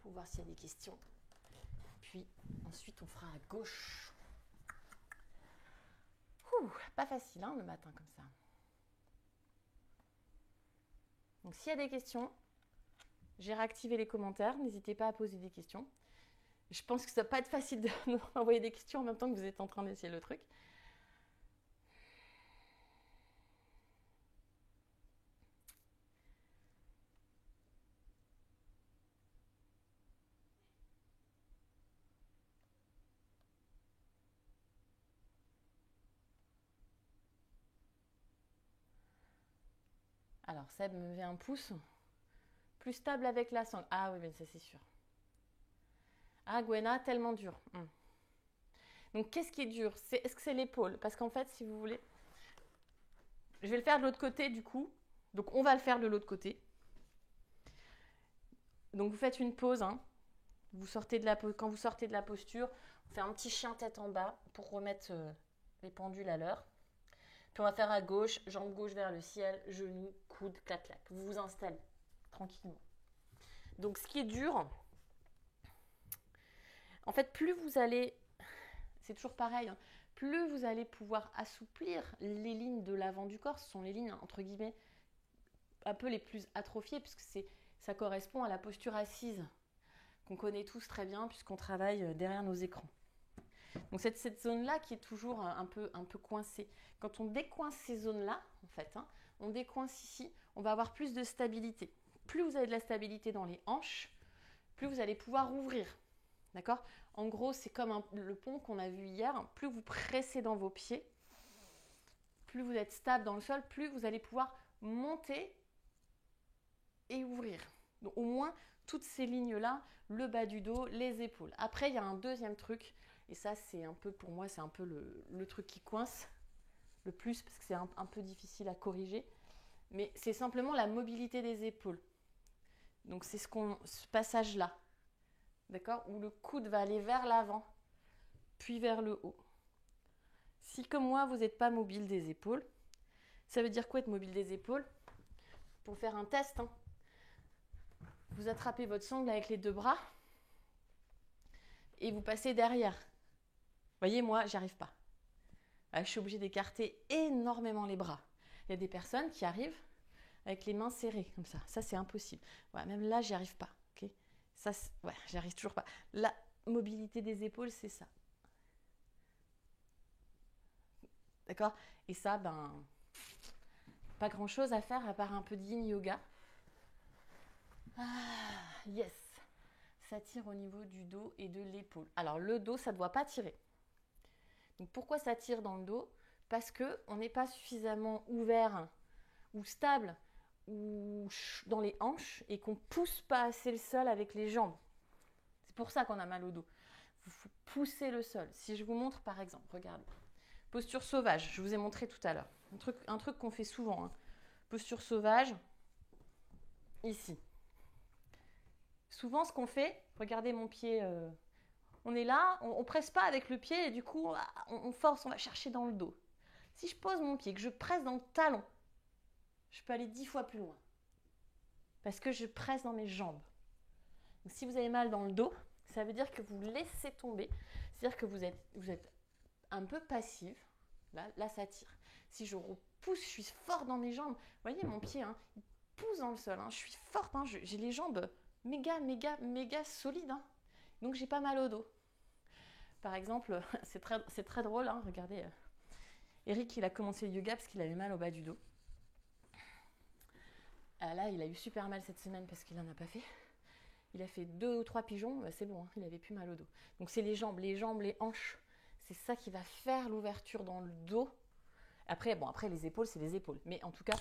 pour voir s'il y a des questions. Puis ensuite, on fera à gauche. Pas facile, hein, le matin comme ça. Donc s'il y a des questions, j'ai réactivé les commentaires. N'hésitez pas à poser des questions. Je pense que ça va pas être facile d'envoyer des questions en même temps que vous êtes en train d'essayer le truc. Alors Seb me met un pouce. Plus stable avec la sangle. Ah oui, mais ça c'est sûr. Ah, Gwenna, tellement dur. Donc, qu'est-ce qui est dur? Est-ce que c'est l'épaule? Parce qu'en fait, si vous voulez, je vais le faire de l'autre côté du coup. Donc, on va le faire de l'autre côté. Donc, vous faites une pause. Hein. Quand vous sortez de la posture, on fait un petit chien tête en bas pour remettre les pendules à l'heure. Puis, on va faire à gauche, jambe gauche vers le ciel, genou, coude, clac, clac. Vous vous installez tranquillement. Donc, ce qui est dur, en fait, plus vous allez, c'est toujours pareil, hein, plus vous allez pouvoir assouplir les lignes de l'avant du corps, ce sont les lignes, entre guillemets, un peu les plus atrophiées, puisque ça correspond à la posture assise, qu'on connaît tous très bien, puisqu'on travaille derrière nos écrans. Donc cette zone-là qui est toujours un peu coincée. Quand on décoince ces zones-là, en fait, hein, on décoince ici, on va avoir plus de stabilité. Plus vous avez de la stabilité dans les hanches, plus vous allez pouvoir ouvrir. D'accord? En gros, c'est comme le pont qu'on a vu hier. Plus vous pressez dans vos pieds, plus vous êtes stable dans le sol, plus vous allez pouvoir monter et ouvrir. Donc, au moins, toutes ces lignes-là, le bas du dos, les épaules. Après, il y a un deuxième truc. Et ça, c'est un peu, pour moi, c'est un peu le truc qui coince le plus parce que c'est un peu difficile à corriger. Mais c'est simplement la mobilité des épaules. Donc, c'est ce passage-là. D'accord? Où le coude va aller vers l'avant, puis vers le haut. Si, comme moi, vous n'êtes pas mobile des épaules, ça veut dire quoi être mobile des épaules? Pour faire un test, hein. Vous attrapez votre sangle avec les deux bras et vous passez derrière. Vous voyez, moi, j'y arrive pas. Je suis obligée d'écarter énormément les bras. Il y a des personnes qui arrivent avec les mains serrées, comme ça. Ça, c'est impossible. Ouais, même là, j'y arrive pas. Okay, ça, ouais, j'y arrive toujours pas. La mobilité des épaules, c'est ça. D'accord? Et ça, pas grand-chose à faire à part un peu de yin yoga. Ah, yes. Ça tire au niveau du dos et de l'épaule. Alors, le dos, ça ne doit pas tirer. Donc, pourquoi ça tire dans le dos? Parce qu'on n'est pas suffisamment ouvert ou stable ou dans les hanches et qu'on ne pousse pas assez le sol avec les jambes. C'est pour ça qu'on a mal au dos. Il faut pousser le sol. Si je vous montre, par exemple, regardez. Posture sauvage, je vous ai montré tout à l'heure. Un truc qu'on fait souvent. Hein. Posture sauvage, ici. Souvent, ce qu'on fait, regardez mon pied, on est là, on ne presse pas avec le pied et du coup, on force, on va chercher dans le dos. Si je pose mon pied, que je presse dans le talon, je peux aller 10 fois plus loin. Parce que je presse dans mes jambes. Donc, si vous avez mal dans le dos, ça veut dire que vous laissez tomber. C'est-à-dire que vous êtes un peu passif. Là, ça tire. Si je repousse, je suis forte dans mes jambes. Vous voyez, mon pied, hein, il pousse dans le sol. Hein, je suis forte. Hein, j'ai les jambes méga solides. Hein, donc, j'ai pas mal au dos. Par exemple, c'est très drôle. Hein, regardez, Eric, il a commencé le yoga parce qu'il avait mal au bas du dos. Là, il a eu super mal cette semaine parce qu'il n'en a pas fait. Il a fait 2 ou 3 pigeons, c'est bon, hein, il n'avait plus mal au dos. Donc c'est les jambes, les hanches. C'est ça qui va faire l'ouverture dans le dos. Après les épaules, c'est les épaules. Mais en tout cas,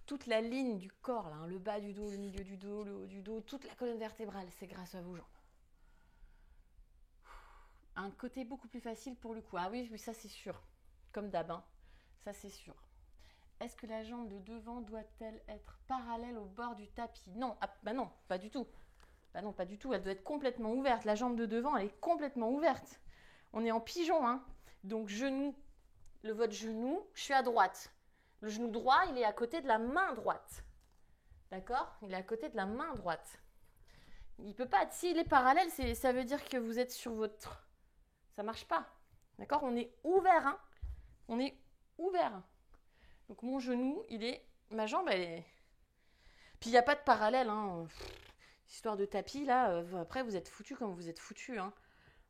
toute la ligne du corps, là, hein, le bas du dos, le milieu du dos, le haut du dos, toute la colonne vertébrale, c'est grâce à vos jambes. Un côté beaucoup plus facile pour le coup. Ah oui, ça c'est sûr. Comme d'hab, hein. Ça c'est sûr. Est-ce que la jambe de devant doit-elle être parallèle au bord du tapis? Non, non, pas du tout. Non, pas du tout. Elle doit être complètement ouverte. La jambe de devant, elle est complètement ouverte. On est en pigeon, hein. Donc genou, votre genou, je suis à droite. Le genou droit, il est à côté de la main droite. D'accord? Il est à côté de la main droite. Il peut pas être. S'il est parallèle, ça veut dire que vous êtes sur votre. Ça marche pas. D'accord? On est ouvert, hein. On est ouvert. Donc mon genou, ma jambe, elle est. Puis il n'y a pas de parallèle, hein. Histoire de tapis, là, après vous êtes foutu comme vous êtes foutu, hein.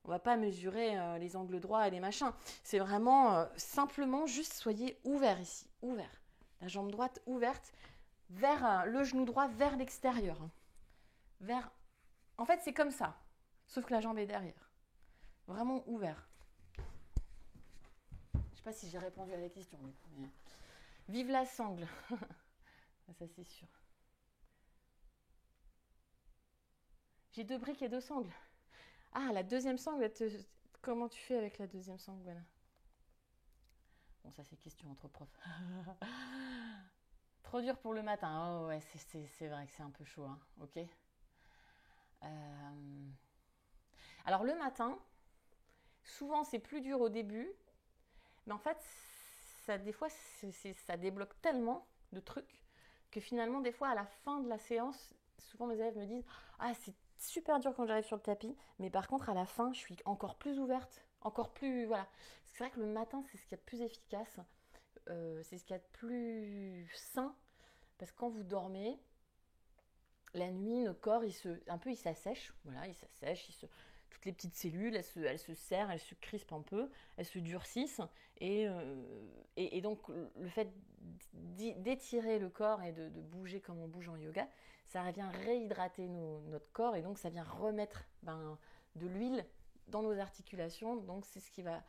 On va pas mesurer les angles droits et les machins. C'est vraiment simplement juste soyez ouvert ici, ouvert. La jambe droite ouverte vers le genou droit vers l'extérieur. Hein. En fait, c'est comme ça, sauf que la jambe est derrière. Vraiment ouvert. Je sais pas si j'ai répondu à la question. Mais... Vive la sangle. Ça, c'est sûr. J'ai 2 briques et 2 sangles. Ah, la deuxième sangle, comment tu fais avec la deuxième sangle, voilà. Bon, ça c'est question entre profs. Trop dur pour le matin. Oh ouais, c'est vrai que c'est un peu chaud, hein. Ok. Alors le matin, souvent c'est plus dur au début, mais en fait, des fois, ça débloque tellement de trucs que finalement, des fois, à la fin de la séance, souvent mes élèves me disent ah, c'est super dur quand j'arrive sur le tapis, mais par contre, à la fin, je suis encore plus ouverte, encore plus. Voilà. C'est vrai que le matin, c'est ce qu'il y a de plus efficace, c'est ce qu'il y a de plus sain, parce que quand vous dormez, la nuit, nos corps, il s'assèche, voilà, il s'assèche, toutes les petites cellules, elles se serrent, elles se crispent un peu, elles se durcissent, et donc le fait d'étirer le corps et de bouger comme on bouge en yoga, ça vient réhydrater notre corps, et donc ça vient remettre de l'huile dans nos articulations, donc c'est ce qui va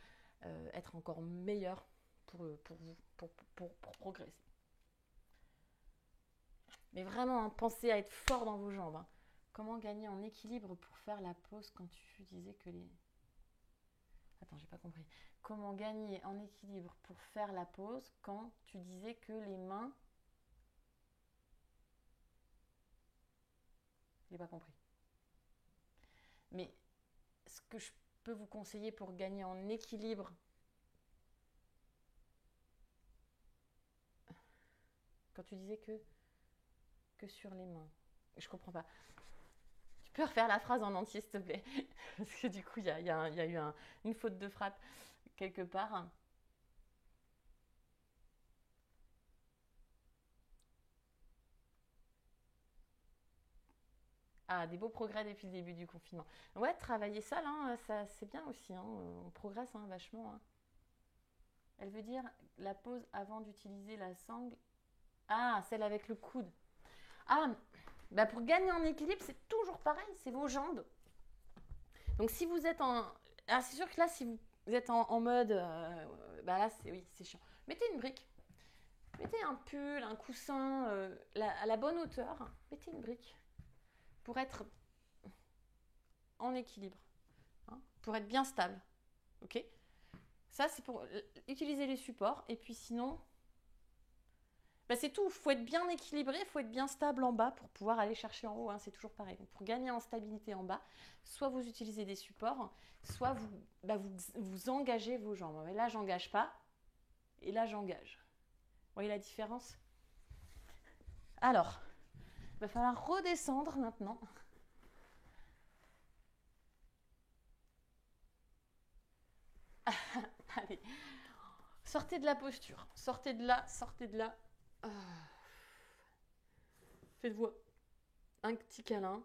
être encore meilleur pour vous, pour progresser. Mais vraiment, hein, pensez à être fort dans vos jambes. Hein. Comment gagner en équilibre pour faire la pause quand tu disais que les... Attends, j'ai pas compris. Comment gagner en équilibre pour faire la pause quand tu disais que les mains... J'ai pas compris. Mais ce que je peux vous conseiller pour gagner en équilibre... Quand tu disais que sur les mains. Je comprends pas. Tu peux refaire la phrase en entier, s'il te plaît. Parce que du coup, il y a eu une faute de frappe quelque part. Ah, des beaux progrès depuis le début du confinement. Ouais, travailler ça, là, ça c'est bien aussi. Hein. On progresse vachement. Hein. Elle veut dire la pause avant d'utiliser la sangle. Ah, celle avec le coude. Ah, bah pour gagner en équilibre, c'est toujours pareil, c'est vos jambes. Donc si vous êtes en... Ah, c'est sûr que là, si vous êtes en mode... bah là, c'est chiant. Mettez une brique. Mettez un pull, un coussin à la bonne hauteur. Mettez une brique pour être en équilibre, hein, pour être bien stable. Ok. Ça, c'est pour utiliser les supports. Et puis sinon, bah c'est tout. Il faut être bien équilibré, il faut être bien stable en bas pour pouvoir aller chercher en haut. Hein, c'est toujours pareil. Donc, pour gagner en stabilité en bas, soit vous utilisez des supports, soit vous engagez vos jambes. Mais là, j'engage pas. Et là, j'engage. Vous voyez la différence? Alors, il va falloir redescendre maintenant. Allez, sortez de la posture. Sortez de là, sortez de là. Ah. Faites-vous un petit câlin.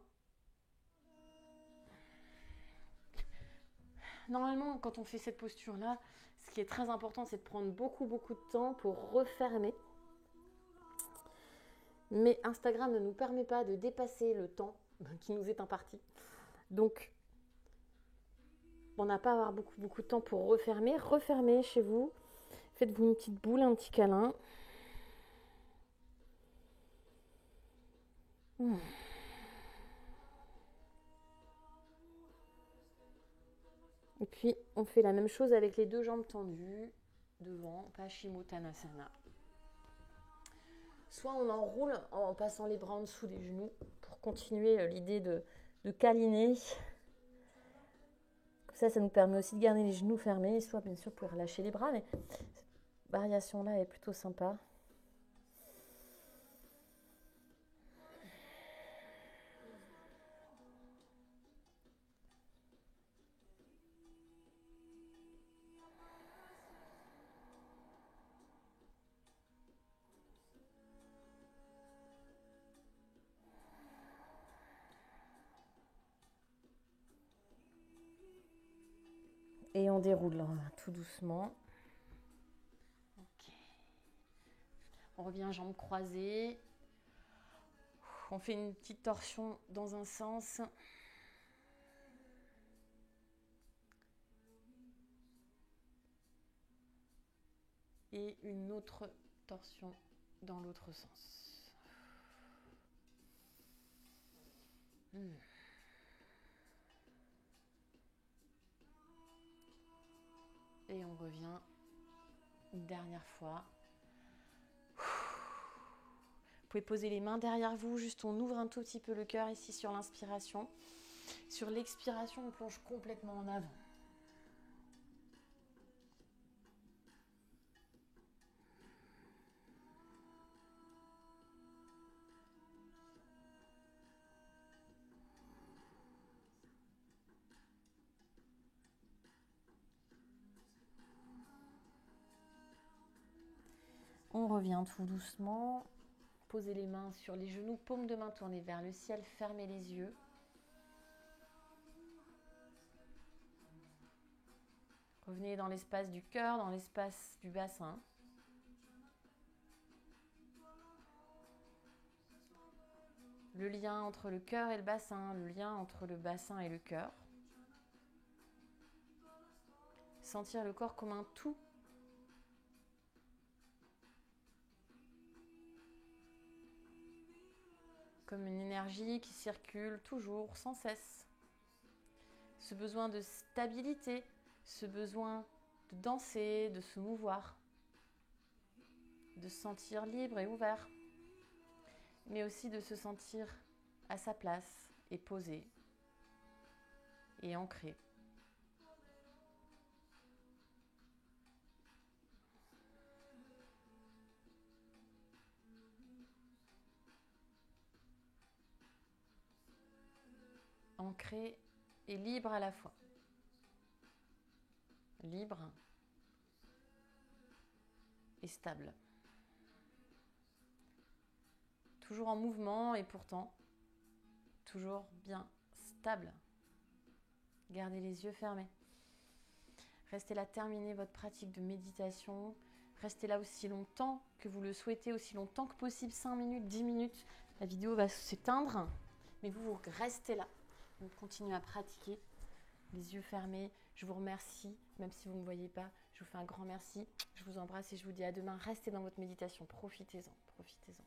Normalement, quand on fait cette posture-là, ce qui est très important, c'est de prendre beaucoup de temps pour refermer. Mais Instagram ne nous permet pas de dépasser le temps qui nous est imparti. Donc, on n'a pas à avoir beaucoup de temps pour refermer. Refermez chez vous. Faites-vous une petite boule, un petit câlin. Et puis, on fait la même chose avec les deux jambes tendues devant, Paschimottanasana. Soit on enroule en passant les bras en dessous des genoux pour continuer l'idée de câliner. Ça nous permet aussi de garder les genoux fermés. Soit, bien sûr, pour relâcher les bras, mais cette variation-là est plutôt sympa. Et on déroule tout doucement. Okay. On revient jambes croisées. On fait une petite torsion dans un sens. Et une autre torsion dans l'autre sens. Et on revient une dernière fois. Vous pouvez poser les mains derrière vous, juste on ouvre un tout petit peu le cœur ici sur l'inspiration. Sur l'expiration, on plonge complètement en avant. On revient tout doucement. Posez les mains sur les genoux, paume de main tournée vers le ciel, fermez les yeux. Revenez dans l'espace du cœur, dans l'espace du bassin. Le lien entre le cœur et le bassin, le lien entre le bassin et le cœur. Sentir le corps comme un tout. Comme une énergie qui circule toujours, sans cesse. Ce besoin de stabilité, ce besoin de danser, de se mouvoir, de se sentir libre et ouvert, mais aussi de se sentir à sa place et posé et ancré. Ancré et libre à la fois. Libre et stable. Toujours en mouvement et pourtant toujours bien stable. Gardez les yeux fermés. Restez là, terminez votre pratique de méditation. Restez là aussi longtemps que vous le souhaitez, aussi longtemps que possible, 5 minutes, 10 minutes. La vidéo va s'éteindre, mais vous restez là. Donc continuez à pratiquer, les yeux fermés. Je vous remercie, même si vous ne me voyez pas, je vous fais un grand merci. Je vous embrasse et je vous dis à demain. Restez dans votre méditation, profitez-en, profitez-en.